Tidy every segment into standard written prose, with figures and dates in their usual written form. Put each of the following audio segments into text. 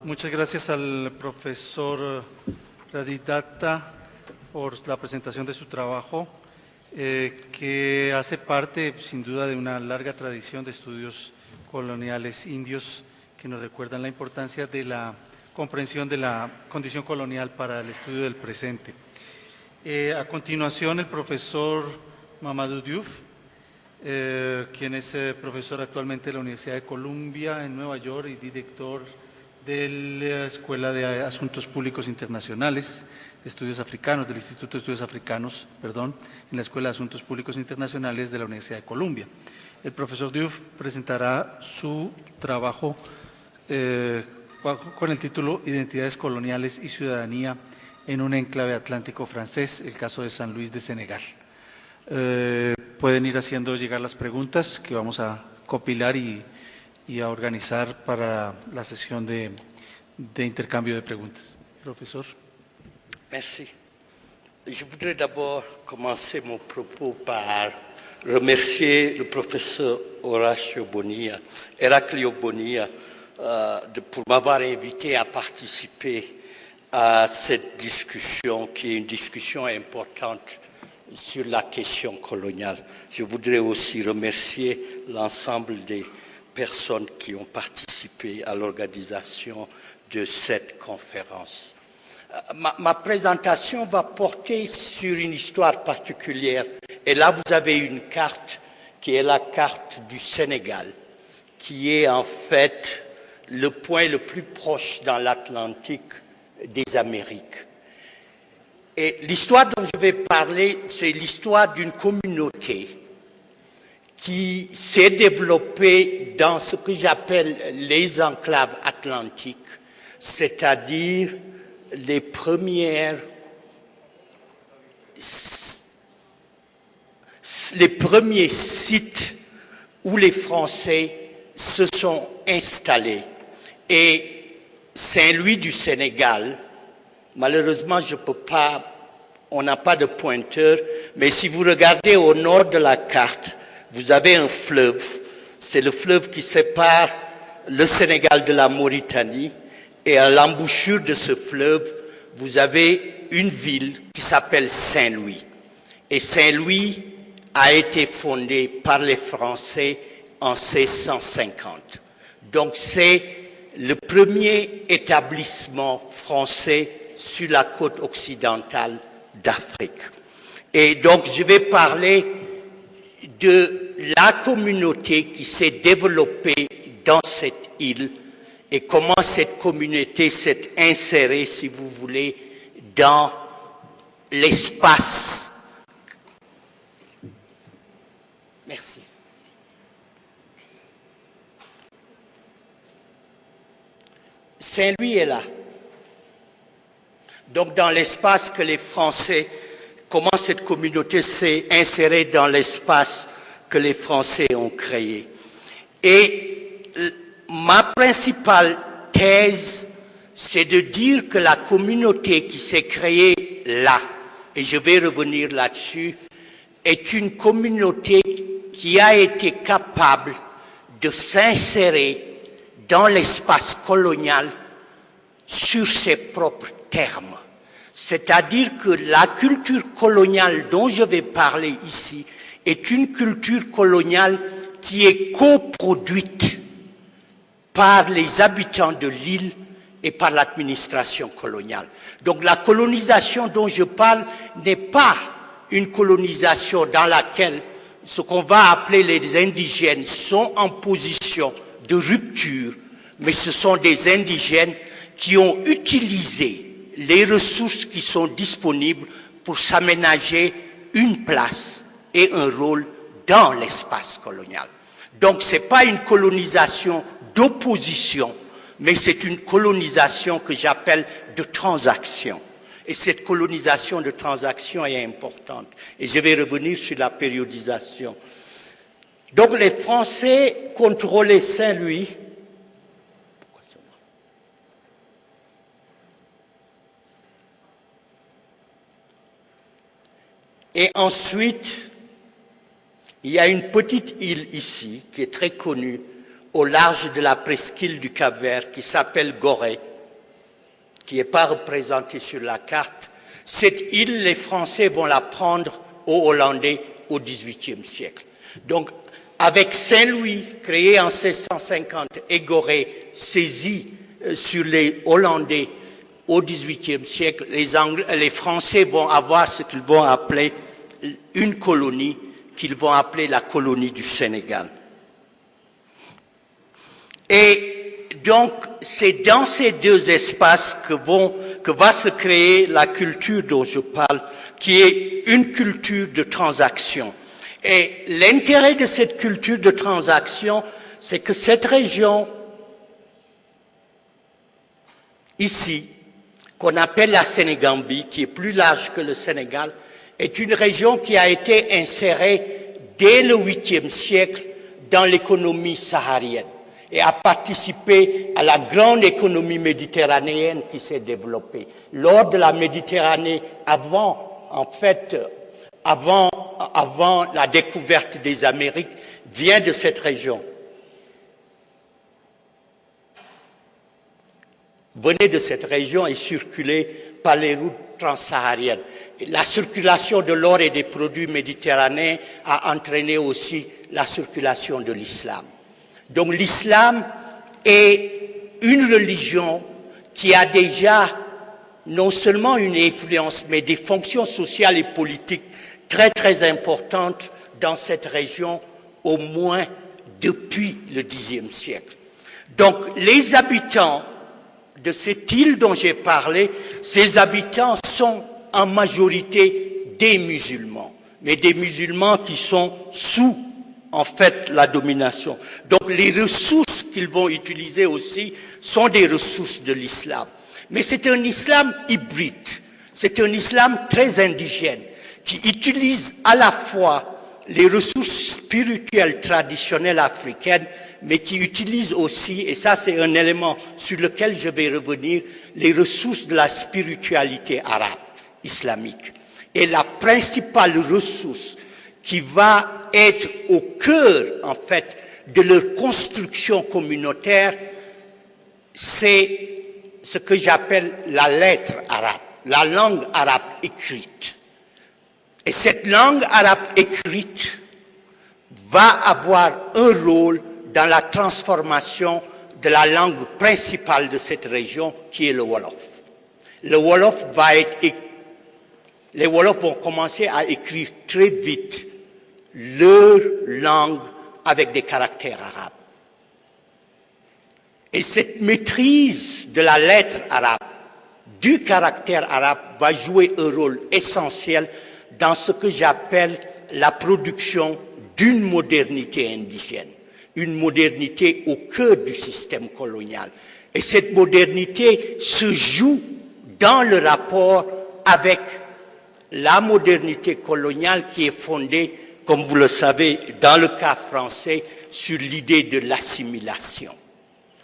Muchas gracias al profesor Radidatta por la presentación de su trabajo, que hace parte, sin duda, de una larga tradición de estudios coloniales indios que nos recuerdan la importancia de la comprensión de la condición colonial para el estudio del presente. A continuación, el profesor Mamadou Diouf, quien es profesor actualmente de la Universidad de Columbia en Nueva York y director de la Escuela de Asuntos Públicos Internacionales, Estudios Africanos, del Instituto de Estudios Africanos, perdón, en la Escuela de Asuntos Públicos Internacionales de la Universidad de Columbia. El profesor Diouf presentará su trabajo con el título Identidades coloniales y ciudadanía en un enclave atlántico francés, el caso de San Luis de Senegal. Pueden ir haciendo llegar las preguntas que vamos a compilar y a organizar para la sesión de intercambio de preguntas. Profesor. Merci. Je voudrais d'abord commencer mon propos par remercier le professeur Heraclio Bonilla, pour m'avoir invité à participer à cette discussion qui est une discussion importante sur la question coloniale. Je voudrais aussi remercier l'ensemble des personnes qui ont participé à l'organisation de cette conférence. Ma présentation va porter sur une histoire particulière. Et là, vous avez une carte qui est la carte du Sénégal, qui est en fait le point le plus proche dans l'Atlantique des Amériques. Et l'histoire dont je vais parler, c'est l'histoire d'une communauté qui s'est développée dans ce que j'appelle les enclaves atlantiques, c'est-à-dire les premiers sites où les Français se sont installés. Et Saint-Louis du Sénégal, malheureusement, on n'a pas de pointeur, mais si vous regardez au nord de la carte, vous avez un fleuve, c'est le fleuve qui sépare le Sénégal de la Mauritanie, et à l'embouchure de ce fleuve, vous avez une ville qui s'appelle Saint-Louis. Et Saint-Louis a été fondé par les Français en 1650. Donc c'est le premier établissement français sur la côte occidentale d'Afrique. Et donc je vais parler de la communauté qui s'est développée dans cette île et comment cette communauté s'est insérée, si vous voulez, dans l'espace. Merci. Saint-Louis est là. Donc dans l'espace que les Français, comment cette communauté s'est insérée dans l'espace que les Français ont créé. Et ma principale thèse, c'est de dire que la communauté qui s'est créée là, et je vais revenir là-dessus, est une communauté qui a été capable de s'insérer dans l'espace colonial sur ses propres termes. C'est-à-dire que la culture coloniale dont je vais parler ici est une culture coloniale qui est coproduite par les habitants de l'île et par l'administration coloniale. Donc la colonisation dont je parle n'est pas une colonisation dans laquelle ce qu'on va appeler les indigènes sont en position de rupture, mais ce sont des indigènes qui ont utilisé les ressources qui sont disponibles pour s'aménager une place et un rôle dans l'espace colonial. Donc ce n'est pas une colonisation d'opposition, mais c'est une colonisation que j'appelle de transaction. Et cette colonisation de transaction est importante. Et je vais revenir sur la périodisation. Donc les Français contrôlaient Saint-Louis. Et ensuite, il y a une petite île ici, qui est très connue, au large de la presqu'île du Cap-Vert, qui s'appelle Gorée. qui n'est pas représentée sur la carte, cette île, les Français vont la prendre aux Hollandais au XVIIIe siècle. Donc, avec Saint-Louis, créé en 1650, et Gorée, saisi sur les Hollandais au XVIIIe siècle, les Français vont avoir ce qu'ils vont appeler une colonie, qu'ils vont appeler la colonie du Sénégal. Et donc, c'est dans ces deux espaces que va se créer la culture dont je parle, qui est une culture de transaction. Et l'intérêt de cette culture de transaction, c'est que cette région, ici, qu'on appelle la Sénégambie, qui est plus large que le Sénégal, est une région qui a été insérée dès le 8e siècle dans l'économie saharienne et a participé à la grande économie méditerranéenne qui s'est développée. Lors de la Méditerranée, avant la découverte des Amériques, vient de cette région. Venait de cette région et circulait par les routes transsahariennes. La circulation de l'or et des produits méditerranéens a entraîné aussi la circulation de l'islam. Donc l'islam est une religion qui a déjà non seulement une influence, mais des fonctions sociales et politiques très très importantes dans cette région, au moins depuis le Xe siècle. Donc les habitants de cette île dont j'ai parlé, ces habitants sont en majorité des musulmans, mais des musulmans qui sont sous, en fait, la domination. Donc les ressources qu'ils vont utiliser aussi sont des ressources de l'islam. Mais c'est un islam hybride, c'est un islam très indigène, qui utilise à la fois les ressources spirituelles traditionnelles africaines, mais qui utilise aussi, et ça c'est un élément sur lequel je vais revenir, les ressources de la spiritualité arabe, islamique. Et la principale ressource qui va être au cœur, en fait, de leur construction communautaire, c'est ce que j'appelle la lettre arabe, la langue arabe écrite. Et cette langue arabe écrite va avoir un rôle dans la transformation de la langue principale de cette région, qui est le Wolof. Le Wolof les Wolofs vont commencer à écrire très vite leur langue avec des caractères arabes. Et cette maîtrise de la lettre arabe, du caractère arabe, va jouer un rôle essentiel dans ce que j'appelle la production d'une modernité indigène, une modernité au cœur du système colonial. Et cette modernité se joue dans le rapport avec la modernité coloniale qui est fondée, comme vous le savez, dans le cas français, sur l'idée de l'assimilation,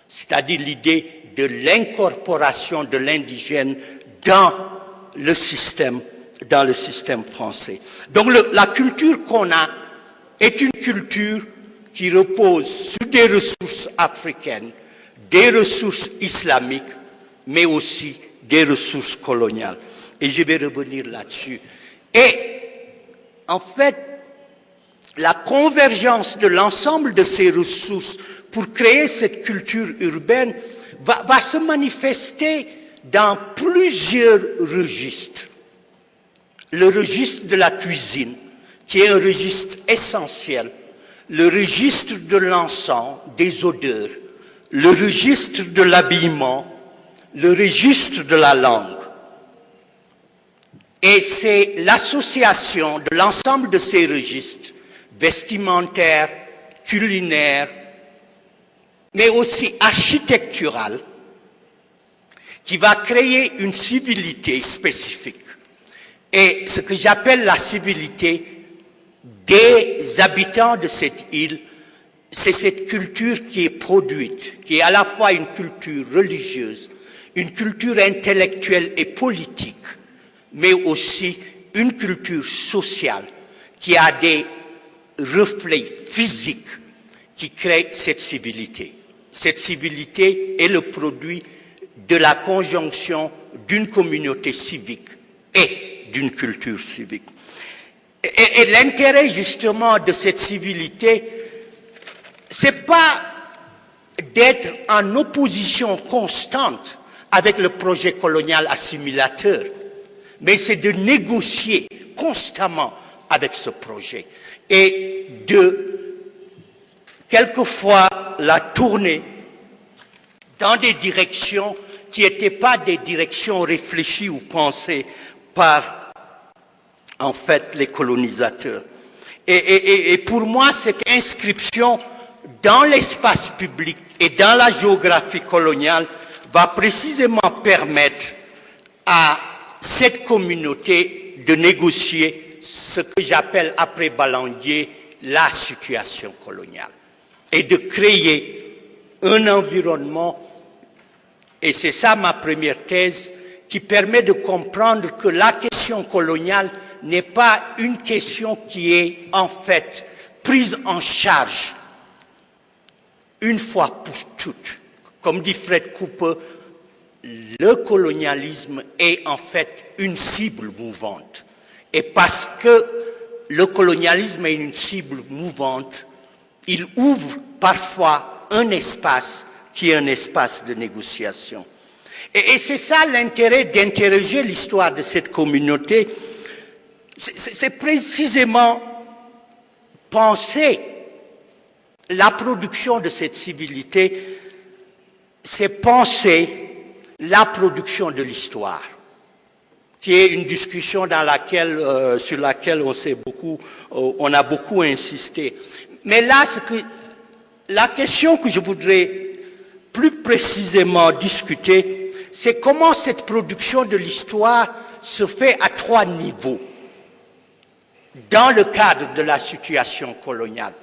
c'est-à-dire l'idée de l'incorporation de l'indigène dans le système français. Donc la culture qu'on a est une culture qui repose sur des ressources africaines, des ressources islamiques, mais aussi des ressources coloniales. Et je vais revenir là-dessus. Et en fait, la convergence de l'ensemble de ces ressources pour créer cette culture urbaine va se manifester dans plusieurs registres. Le registre de la cuisine, qui est un registre essentiel, le registre de l'encens, des odeurs, le registre de l'habillement, le registre de la langue. Et c'est l'association de l'ensemble de ces registres, vestimentaires, culinaires, mais aussi architectural, qui va créer une civilité spécifique. Et ce que j'appelle la civilité des habitants de cette île, c'est cette culture qui est produite, qui est à la fois une culture religieuse, une culture intellectuelle et politique, mais aussi une culture sociale qui a des reflets physiques qui créent cette civilité. Cette civilité est le produit de la conjonction d'une communauté civique et d'une culture civique. Et l'intérêt justement de cette civilité, c'est pas d'être en opposition constante avec le projet colonial assimilateur, mais c'est de négocier constamment avec ce projet et de quelquefois la tourner dans des directions qui n'étaient pas des directions réfléchies ou pensées par, en fait, les colonisateurs. Et pour moi, cette inscription dans l'espace public et dans la géographie coloniale va précisément permettre à cette communauté de négocier ce que j'appelle après Ballandier la situation coloniale et de créer un environnement, et c'est ça ma première thèse, qui permet de comprendre que la question coloniale n'est pas une question qui est en fait prise en charge une fois pour toutes. Comme dit Fred Cooper, le colonialisme est en fait une cible mouvante. Et parce que le colonialisme est une cible mouvante, il ouvre parfois un espace qui est un espace de négociation. Et c'est ça l'intérêt d'interroger l'histoire de cette communauté. C'est précisément penser la production de cette civilité, c'est penser la production de l'histoire, qui est une discussion dans laquelle, sur laquelle on a beaucoup insisté. Mais là, la question que je voudrais plus précisément discuter, c'est comment cette production de l'histoire se fait à 3 niveaux dans le cadre de la situation coloniale.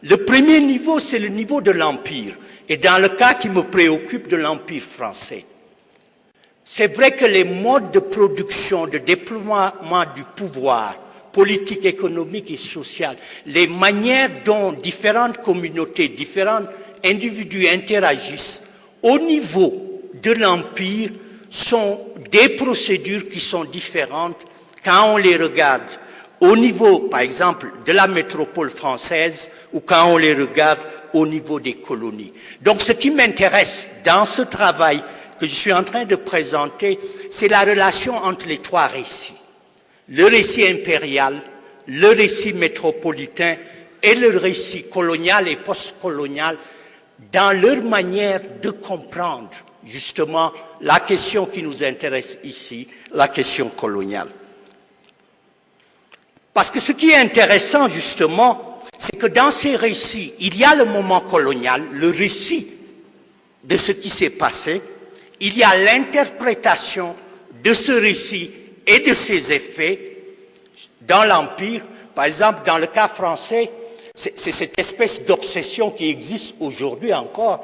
Le premier niveau, c'est le niveau de l'Empire, et dans le cas qui me préoccupe de l'Empire français. C'est vrai que les modes de production, de déploiement du pouvoir, politique, économique et social, les manières dont différentes communautés, différents individus interagissent au niveau de l'Empire sont des procédures qui sont différentes quand on les regarde au niveau, par exemple, de la métropole française ou quand on les regarde au niveau des colonies. Donc ce qui m'intéresse dans ce travail que je suis en train de présenter, c'est la relation entre les 3 récits. Le récit impérial, le récit métropolitain et le récit colonial et postcolonial dans leur manière de comprendre justement la question qui nous intéresse ici, la question coloniale. Parce que ce qui est intéressant justement, c'est que dans ces récits, il y a le moment colonial, le récit de ce qui s'est passé, il y a l'interprétation de ce récit et de ses effets dans l'Empire. Par exemple, dans le cas français, c'est cette espèce d'obsession qui existe aujourd'hui encore,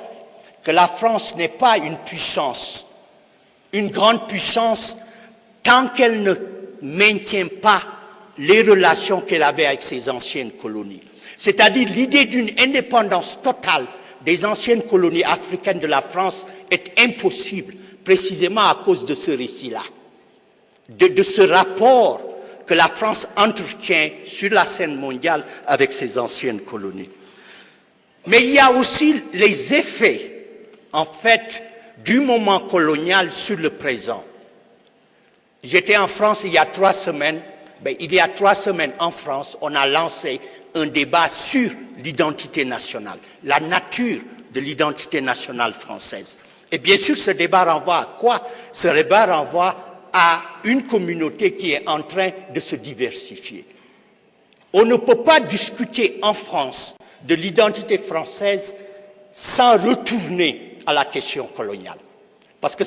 que la France n'est pas une puissance, une grande puissance, tant qu'elle ne maintient pas les relations qu'elle avait avec ses anciennes colonies. C'est-à-dire l'idée d'une indépendance totale des anciennes colonies africaines de la France est impossible, précisément à cause de ce récit-là, de ce rapport que la France entretient sur la scène mondiale avec ses anciennes colonies. Mais il y a aussi les effets, en fait, du moment colonial sur le présent. J'étais en France il y a 3 semaines. Il y a 3 semaines en France, on a lancé un débat sur l'identité nationale, la nature de l'identité nationale française. Et bien sûr, ce débat renvoie à quoi? Ce débat renvoie à une communauté qui est en train de se diversifier. On ne peut pas discuter en France de l'identité française sans retourner à la question coloniale. Parce que